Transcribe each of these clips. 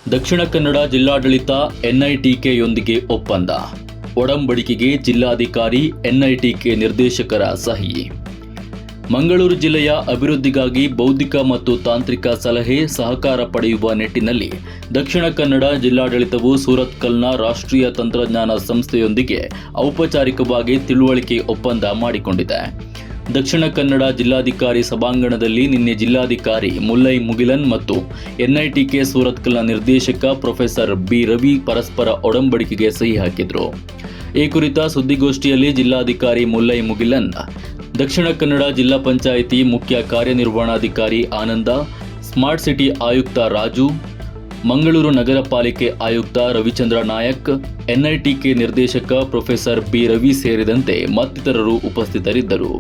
ದಕ್ಷಿಣ ಕನ್ನಡ ಜಿಲ್ಲಾಡಳಿತ ಎನ್ಐಟಿಕೆಯೊಂದಿಗೆ ಒಪ್ಪಂದ. ಒಡಂಬಡಿಕೆಗೆ ಜಿಲ್ಲಾಧಿಕಾರಿ ಎನ್ಐಟಿಕೆ ನಿರ್ದೇಶಕರ ಸಹಿ. ಮಂಗಳೂರು ಜಿಲ್ಲೆಯ ಅಭಿವೃದ್ಧಿಗಾಗಿ ಬೌದ್ಧಿಕ ಮತ್ತು ತಾಂತ್ರಿಕ ಸಲಹೆ ಸಹಕಾರ ಪಡೆಯುವ ನಿಟ್ಟಿನಲ್ಲಿ ದಕ್ಷಿಣ ಕನ್ನಡ ಜಿಲ್ಲಾಡಳಿತವು ಸೂರತ್ಕಲ್ನ ರಾಷ್ಟ್ರೀಯ ತಂತ್ರಜ್ಞಾನ ಸಂಸ್ಥೆಯೊಂದಿಗೆ ಔಪಚಾರಿಕವಾಗಿ ತಿಳುವಳಿಕೆ ಒಪ್ಪಂದ ಮಾಡಿಕೊಂಡಿದೆ. ದಕ್ಷಿಣ ಕನ್ನಡ ಜಿಲ್ಲಾಧಿಕಾರಿ ಸಭಾಂಗಣದಲ್ಲಿ ನಿನ್ನೆ ಜಿಲ್ಲಾಧಿಕಾರಿ ಮುಲ್ಲೈ ಮುಗಿಲನ್ ಮತ್ತು ಎನ್ಐಟಿಕೆ ಸೂರತ್ಕಲ್ನ ನಿರ್ದೇಶಕ ಪ್ರೊಫೆಸರ್ ಬಿ ರವಿ ಪರಸ್ಪರ ಒಡಂಬಡಿಕೆಗೆ ಸಹಿ ಹಾಕಿದರು. ಈ ಕುರಿತ ಸುದ್ದಿಗೋಷ್ಠಿಯಲ್ಲಿ ಜಿಲ್ಲಾಧಿಕಾರಿ ಮುಲ್ಲೈ ಮುಗಿಲನ್, ದಕ್ಷಿಣ ಕನ್ನಡ ಜಿಲ್ಲಾ ಪಂಚಾಯಿತಿ ಮುಖ್ಯ ಕಾರ್ಯನಿರ್ವಹಣಾಧಿಕಾರಿ ಆನಂದ, ಸ್ಮಾರ್ಟ್ ಸಿಟಿ ಆಯುಕ್ತ ರಾಜು, ಮಂಗಳೂರು ನಗರ ಪಾಲಿಕೆ ಆಯುಕ್ತ ರವಿಚಂದ್ರ ನಾಯಕ್, ಎನ್ಐಟಿಕೆ ನಿರ್ದೇಶಕ ಪ್ರೊಫೆಸರ್ ಬಿ ರವಿ ಸೇರಿದಂತೆ ಮತ್ತಿತರರು ಉಪಸ್ಥಿತರಿದ್ದರು.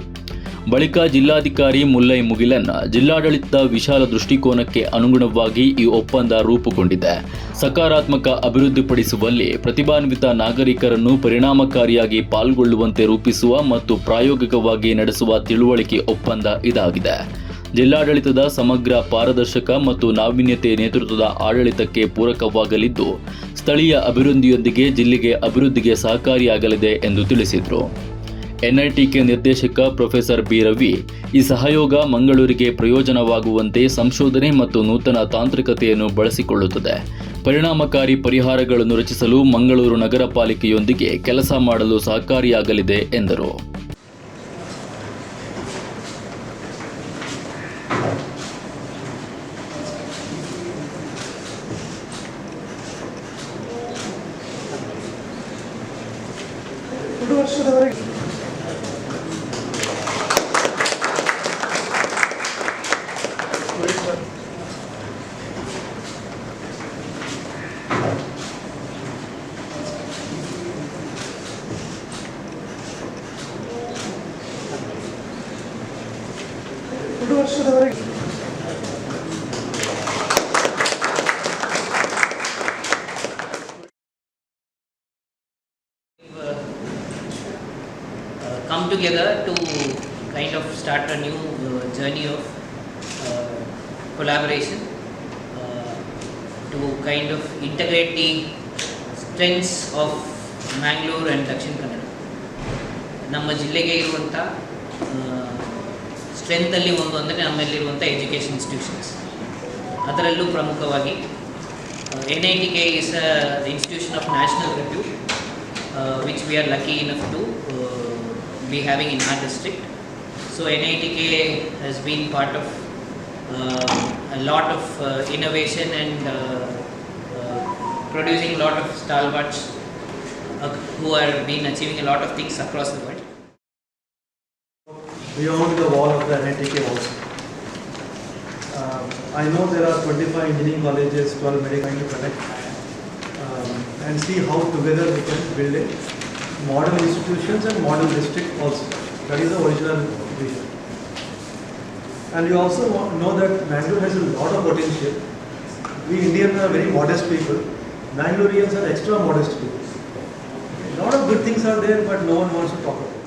ಬಳಿಕ ಜಿಲ್ಲಾಧಿಕಾರಿ ಮುಲ್ಲೈ ಮುಗಿಲನ್, ಜಿಲ್ಲಾಡಳಿತದ ವಿಶಾಲ ದೃಷ್ಟಿಕೋನಕ್ಕೆ ಅನುಗುಣವಾಗಿ ಈ ಒಪ್ಪಂದ ರೂಪುಗೊಂಡಿದೆ. ಸಕಾರಾತ್ಮಕ ಅಭಿವೃದ್ಧಿಪಡಿಸುವಲ್ಲಿ ಪ್ರತಿಭಾನ್ವಿತ ನಾಗರಿಕರನ್ನು ಪರಿಣಾಮಕಾರಿಯಾಗಿ ಪಾಲ್ಗೊಳ್ಳುವಂತೆ ರೂಪಿಸುವ ಮತ್ತು ಪ್ರಾಯೋಗಿಕವಾಗಿ ನಡೆಸುವ ತಿಳುವಳಿಕೆ ಒಪ್ಪಂದ ಇದಾಗಿದೆ. ಜಿಲ್ಲಾಡಳಿತದ ಸಮಗ್ರ, ಪಾರದರ್ಶಕ ಮತ್ತು ನಾವೀನ್ಯತೆ ನೇತೃತ್ವದ ಆಡಳಿತಕ್ಕೆ ಪೂರಕವಾಗಲಿದ್ದು, ಸ್ಥಳೀಯ ಅಭಿವೃದ್ಧಿಯೊಂದಿಗೆ ಜಿಲ್ಲೆಗೆ ಅಭಿವೃದ್ಧಿಗೆ ಸಹಕಾರಿಯಾಗಲಿದೆ ಎಂದು ತಿಳಿಸಿದರು. ಎನ್ಐಟಿಕೆ ನಿರ್ದೇಶಕ ಪ್ರೊಫೆಸರ್ ಬಿ ರವಿ, ಈ ಸಹಯೋಗ ಮಂಗಳೂರಿಗೆ ಪ್ರಯೋಜನವಾಗುವಂತೆ ಸಂಶೋಧನೆ ಮತ್ತು ನೂತನ ತಾಂತ್ರಿಕತೆಯನ್ನು ಬಳಸಿಕೊಳ್ಳುತ್ತದೆ. ಪರಿಣಾಮಕಾರಿ ಪರಿಹಾರಗಳನ್ನು ರಚಿಸಲು ಮಂಗಳೂರು ನಗರ ಪಾಲಿಕೆಯೊಂದಿಗೆ ಕೆಲಸ ಮಾಡಲು ಸಹಕಾರಿಯಾಗಲಿದೆ ಎಂದರು. Come together to kind of start a new journey of collaboration to kind of integrate the strengths of Mangalore and Dakshin Kannada. ನಮ್ಮ ಜಿಲ್ಲೆಗೆ ಇರುವಂಥ ಸ್ಟ್ರೆಂತಲ್ಲಿ ಒಂದು ಅಂದರೆ ನಮ್ಮಲ್ಲಿರುವಂಥ ಎಜುಕೇಷನ್ ಇನ್ಸ್ಟಿಟ್ಯೂಷನ್ಸ್, ಅದರಲ್ಲೂ ಪ್ರಮುಖವಾಗಿ NITK is an institution of national repute which we are lucky enough to be having in our district. So NITK has been part of a lot of innovation and producing a lot of stalwarts who have been achieving a lot of things across the world. Beyond the wall of the NITK also. I know there are 25 engineering colleges, 12 medical to connect and see how together we can build a model institutions and model district also. That is the original vision. And you also know that Mangalore has a lot of potential. We Indians are very modest people. Mangaloreans are extra modest people. A lot of good things are there, but no one wants to talk about it.